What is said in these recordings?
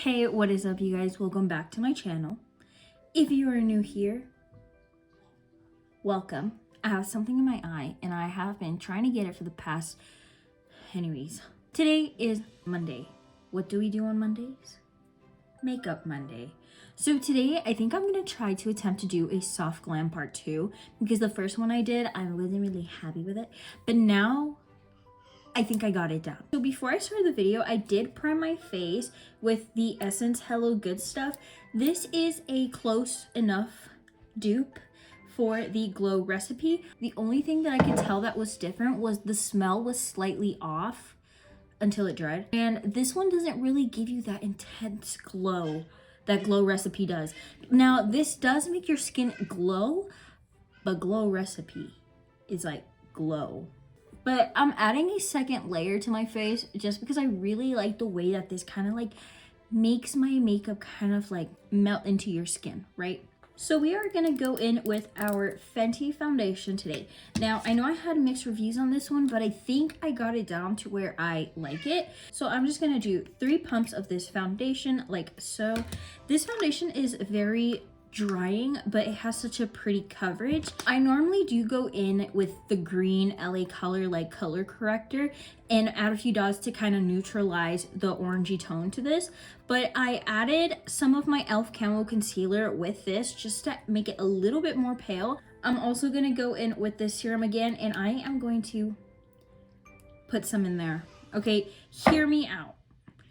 Hey, what is up, you guys? Welcome back to my channel. If you are new here, welcome. I have something in my eye and I have been trying to get it for the past... Anyways, today is Monday. What do we do on Mondays? Makeup Monday. So today, I think I'm going to try to attempt to do a soft glam part 2 because the first one I did, I wasn't really happy with it. But now, I think I got it down. So before I started the video, I did prime my face with the Essence Hello Good stuff. This is a close enough dupe for the Glow recipe. The only thing that I could tell that was different was the smell was slightly off until it dried. And this one doesn't really give you that intense glow that Glow recipe does. Now, this does make your skin glow, but Glow recipe is like glow. But I'm adding a second layer to my face just because I really like the way that this kind of like makes my makeup kind of like melt into your skin, right? So we are gonna go in with our Fenty foundation today. Now, I know I had mixed reviews on this one, but I think I got it down to where I like it. So I'm just gonna do 3 pumps of this foundation like so. This foundation is very drying, but it has such a pretty coverage. I normally do go in with the green LA Color like color corrector and add a few dots to kind of neutralize the orangey tone to this, but I added some of my e.l.f. Camo concealer with this just to make it a little bit more pale. I'm also going to go in with this serum again, and I am going to put some in there. Okay, hear me out.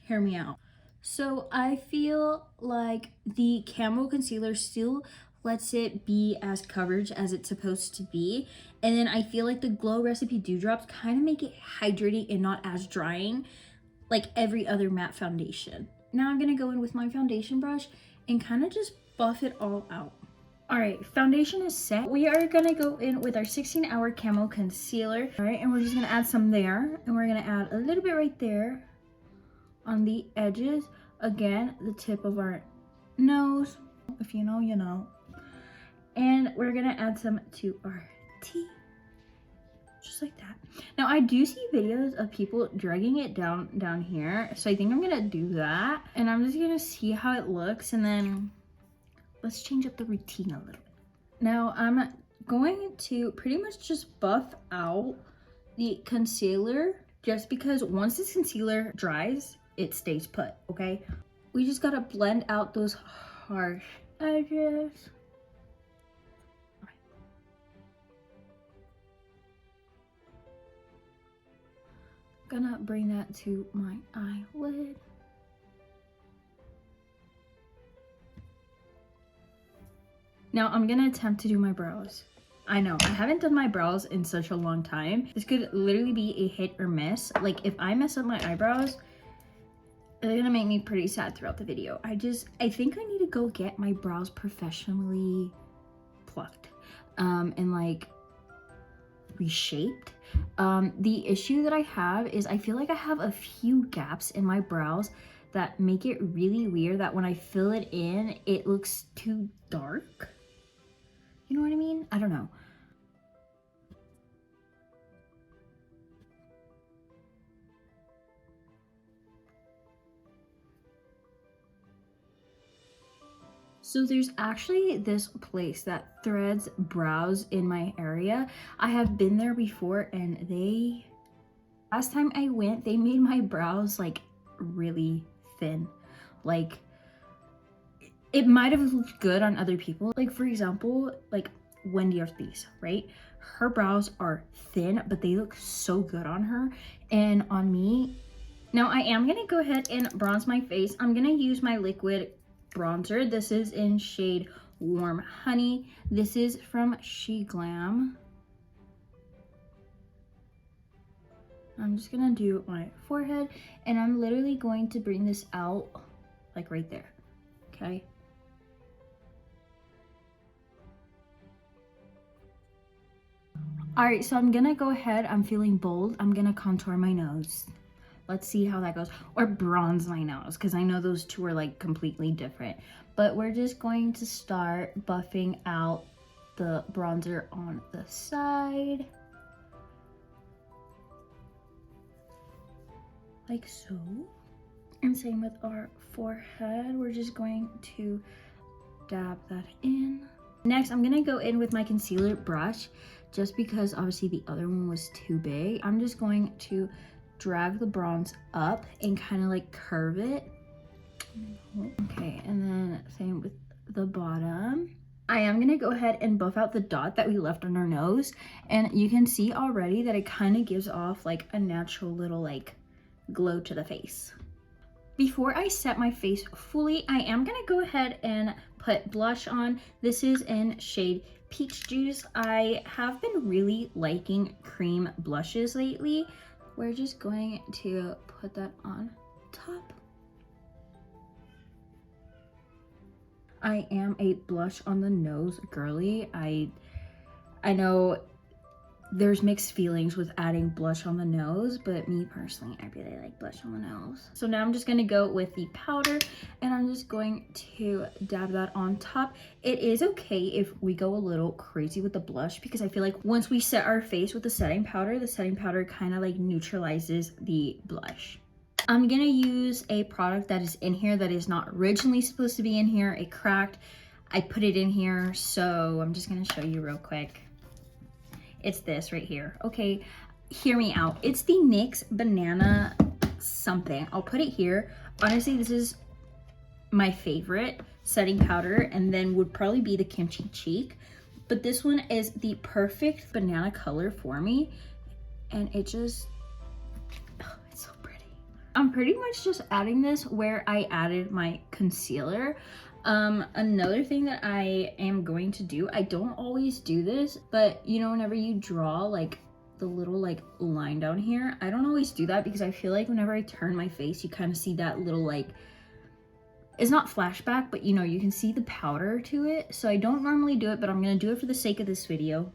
Hear me out. So I feel like the Camo concealer still lets it be as coverage as it's supposed to be. And then I feel like the Glow recipe dewdrops kind of make it hydrating and not as drying like every other matte foundation. Now I'm going to go in with my foundation brush and kind of just buff it all out. All right, foundation is set. We are going to go in with our 16-hour Camo concealer. All right, and we're just going to add some there. And we're going to add a little bit right there on the edges. Again, the tip of our nose. If you know, you know. And we're gonna add some to our teeth. Just like that. Now, I do see videos of people dragging it down here. So I think I'm gonna do that. And I'm just gonna see how it looks. And then let's change up the routine a little bit. Now, I'm going to pretty much just buff out the concealer. Just because once this concealer dries, it stays put, okay? We just gotta blend out those harsh edges. Gonna bring that to my eyelid. Now I'm gonna attempt to do my brows. I know, I haven't done my brows in such a long time. This could literally be a hit or miss. Like, if I mess up my eyebrows, they're gonna make me pretty sad throughout the video. I think I need to go get my brows professionally plucked and like reshaped. The issue that I have is I feel like I have a few gaps in my brows that make it really weird that when I fill it in, it looks too dark. You know what I mean? I don't know. So there's actually this place that threads brows in my area. I have been there before and last time I went, they made my brows like really thin. Like, it might have looked good on other people. Like, for example, like Wendy Ortiz, right? Her brows are thin, but they look so good on her and on me. Now I am gonna go ahead and bronze my face. I'm gonna use my liquid bronzer. This is in shade Warm Honey. This is from Glam. I'm just gonna do my forehead and I'm literally going to bring this out like right there, okay? All right, so I'm gonna go ahead, I'm feeling bold. I'm gonna contour my nose. Let's see how that goes. Or bronze my nose, because I know those two are like completely different. But we're just going to start buffing out the bronzer on the side. Like so. And same with our forehead. We're just going to dab that in. Next, I'm gonna go in with my concealer brush, just because obviously the other one was too big. I'm just going to drag the bronze up and kind of like curve it. Okay, and then same with the bottom. I am gonna go ahead and buff out the dot that we left on our nose, and you can see already that it kind of gives off like a natural little like glow to the face. Before I set my face fully, I am gonna go ahead and put blush on. This is in shade Peach Juice. I have been really liking cream blushes lately. We're just going to put that on top. I am a blush on the nose girly. I know there's mixed feelings with adding blush on the nose, but me personally, I really like blush on the nose. So now I'm just gonna go with the powder, and I'm just going to dab that on top. It is okay if we go a little crazy with the blush, because I feel like once we set our face with the setting powder kind of like neutralizes the blush. I'm gonna use a product that is in here that is not originally supposed to be in here. It cracked. I put it in here, so I'm just gonna show you real quick. It's this right here. Okay, hear me out. It's the NYX banana something. I'll put it here. Honestly, this is my favorite setting powder, and then would probably be the Kimchi Cheek. But this one is the perfect banana color for me, and it just, oh, it's so pretty. I'm pretty much just adding this where I added my concealer. Another thing that I am going to do, I don't always do this, but you know, whenever you draw like the little like line down here, I don't always do that because I feel like whenever I turn my face, you kind of see that little like, it's not flashback, but you know, you can see the powder to it. So I don't normally do it, but I'm gonna do it for the sake of this video.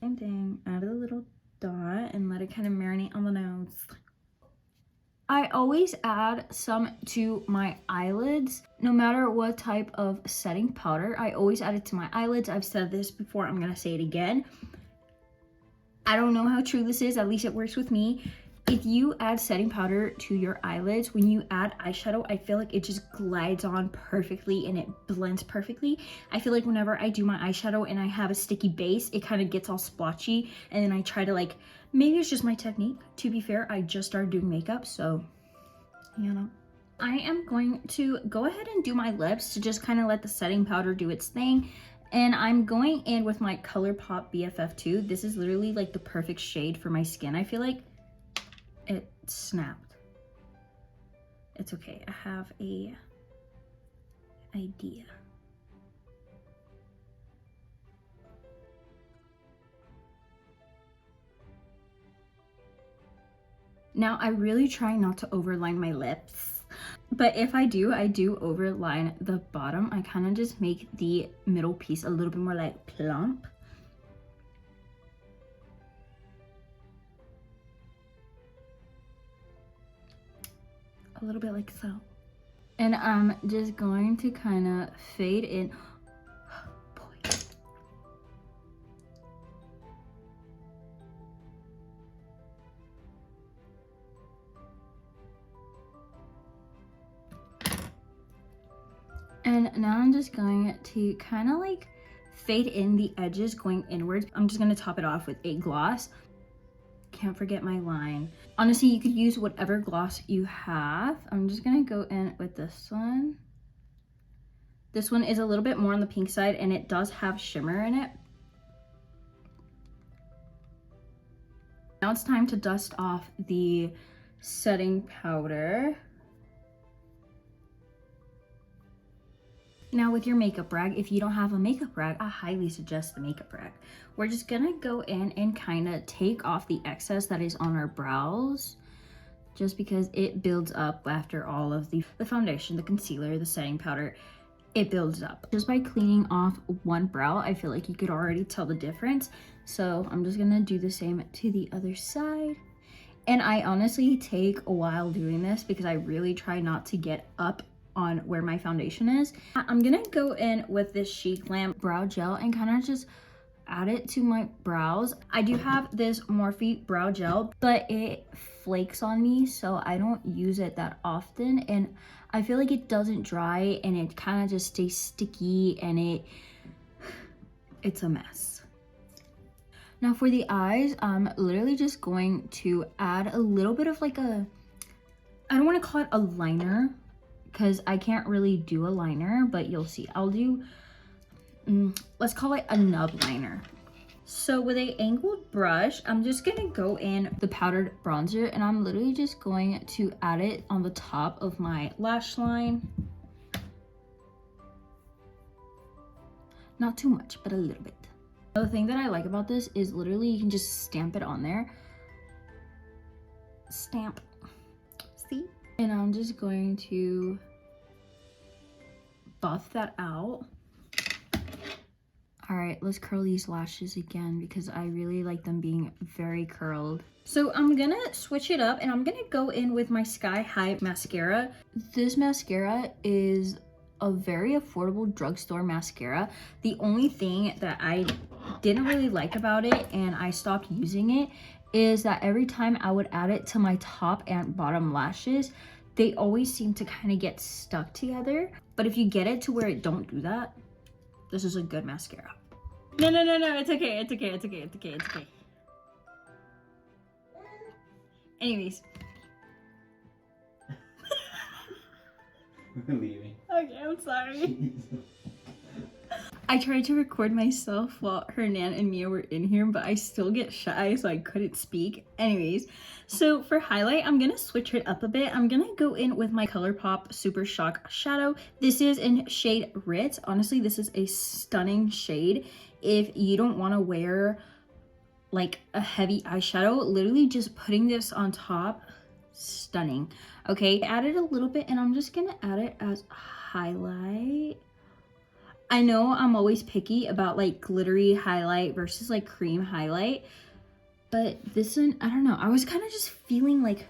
Same thing, add a little dot and let it kind of marinate on the nose. I always add some to my eyelids. No matter what type of setting powder, I always add it to my eyelids. I've said this before, I'm gonna say it again. I don't know how true this is, at least it works with me. If you add setting powder to your eyelids, when you add eyeshadow, I feel like it just glides on perfectly and it blends perfectly. I feel like whenever I do my eyeshadow and I have a sticky base, it kind of gets all splotchy, and then I try to like, maybe it's just my technique. To be fair, I just started doing makeup, so, you know. I am going to go ahead and do my lips to just kind of let the setting powder do its thing. And I'm going in with my ColourPop BFF2. This is literally like the perfect shade for my skin. I feel like it snapped. It's okay, I have a idea. Now, I really try not to overline my lips, but if I do overline the bottom. I kind of just make the middle piece a little bit more like plump. A little bit like so. And I'm just going to kind of fade in. Boy. And now I'm just going to kind of like fade in the edges going inwards. I'm just going to top it off with a gloss. Can't forget my line. Honestly, you could use whatever gloss you have. I'm just gonna go in with this one. This one is a little bit more on the pink side, and it does have shimmer in it. Now it's time to dust off the setting powder. Now with your makeup rag, if you don't have a makeup rag, I highly suggest the makeup rag. We're just gonna go in and kind of take off the excess that is on our brows, just because it builds up after all of the foundation, the concealer, the setting powder, it builds up. Just by cleaning off one brow, I feel like you could already tell the difference. So I'm just gonna do the same to the other side. And I honestly take a while doing this because I really try not to get up on where my foundation is. I'm gonna go in with this Chic Glam brow gel and kind of just add it to my brows. I do have this Morphe brow gel, but it flakes on me, so I don't use it that often, and I feel like it doesn't dry and it kind of just stays sticky and it's a mess. Now for the eyes, I'm literally just going to add a little bit of like I don't want to call it a liner because I can't really do a liner, but you'll see. I'll do, let's call it a nub liner. So with a angled brush, I'm just gonna go in the powdered bronzer and I'm literally just going to add it on the top of my lash line. Not too much, but a little bit. The thing that I like about this is literally you can just stamp it on there. Stamp, see? And I'm just going to buff that out. All right, let's curl these lashes again because I really like them being very curled. So I'm gonna switch it up and I'm gonna go in with my Sky High mascara. This mascara is a very affordable drugstore mascara. The only thing that I didn't really like about it and I stopped using it is that every time I would add it to my top and bottom lashes, they always seem to kind of get stuck together. But if you get it to where it don't do that, this is a good mascara. No, it's okay, it's okay. Anyways. We're leaving. Okay, I'm sorry. I tried to record myself while Hernan and Mia were in here, but I still get shy, so I couldn't speak. Anyways, so for highlight, I'm gonna switch it up a bit. I'm gonna go in with my ColourPop Super Shock Shadow. This is in shade Ritz. Honestly, this is a stunning shade. If you don't want to wear like a heavy eyeshadow, literally just putting this on top, stunning. Okay, I added a little bit and I'm just gonna add it as highlight. I know I'm always picky about like glittery highlight versus like cream highlight, but this one, I don't know. I was kind of just feeling like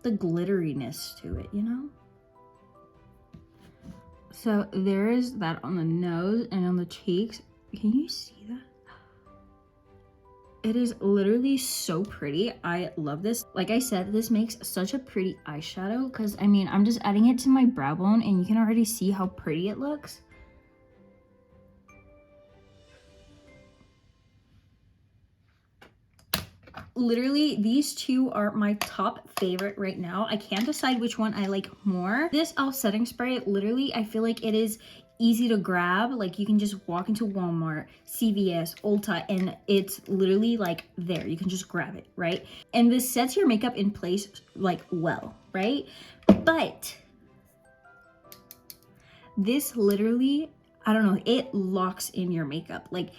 the glitteriness to it, you know? So there is that on the nose and on the cheeks. Can you see that? It is literally so pretty. I love this. Like I said, this makes such a pretty eyeshadow because I mean, I'm just adding it to my brow bone and you can already see how pretty it looks. Literally, these two are my top favorite right now. I can't decide which one I like more. This e.l.f. setting spray, literally, I feel like it is easy to grab. Like you can just walk into Walmart, CVS, Ulta, and it's literally like there. You can just grab it, right? And this sets your makeup in place like well, right? But this literally, I don't know, it locks in your makeup. Like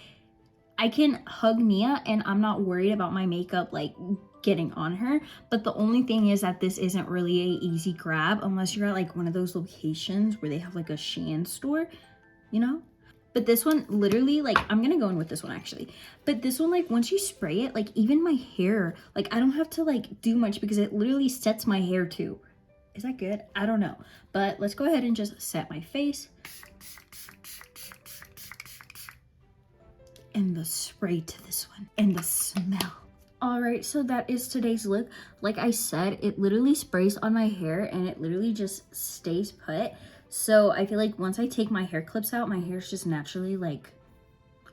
I can hug Mia and I'm not worried about my makeup like getting on her, but the only thing is that this isn't really a easy grab unless you're at like one of those locations where they have like a Shein store, you know? But this one literally, like, I'm gonna go in with this one actually, but this one, like, once you spray it, like even my hair, like I don't have to like do much because it literally sets my hair too. Is that good? I don't know, but let's go ahead and just set my face. And the spray to this one and the smell. All right, so that is today's look. Like I said, it literally sprays on my hair and it literally just stays put. So I feel like once I take my hair clips out, my hair's just naturally like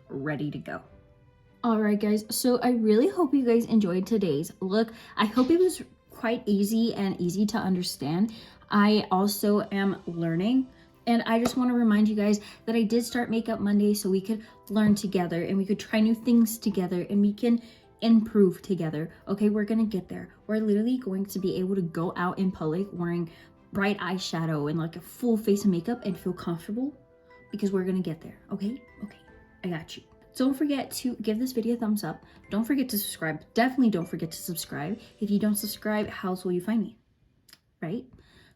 ready to go. All right, guys, so I really hope you guys enjoyed today's look. I hope it was quite easy and easy to understand. I also am learning. And I just want to remind you guys that I did start Makeup Monday so we could learn together and we could try new things together and we can improve together. Okay, we're going to get there. We're literally going to be able to go out in public wearing bright eyeshadow and like a full face of makeup and feel comfortable because we're going to get there. Okay? Okay, I got you. Don't forget to give this video a thumbs up. Don't forget to subscribe. Definitely don't forget to subscribe. If you don't subscribe, how else will you find me? Right?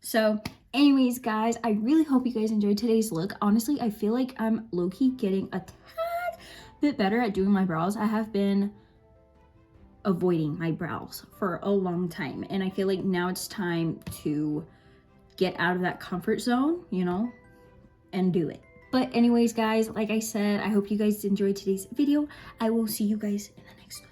So anyways, guys, I really hope you guys enjoyed today's look. Honestly, I feel like I'm low-key getting a tad bit better at doing my brows. I have been avoiding my brows for a long time, and I feel like now it's time to get out of that comfort zone, you know, and do it. But anyways, guys, like I said, I hope you guys enjoyed today's video. I will see you guys in the next one.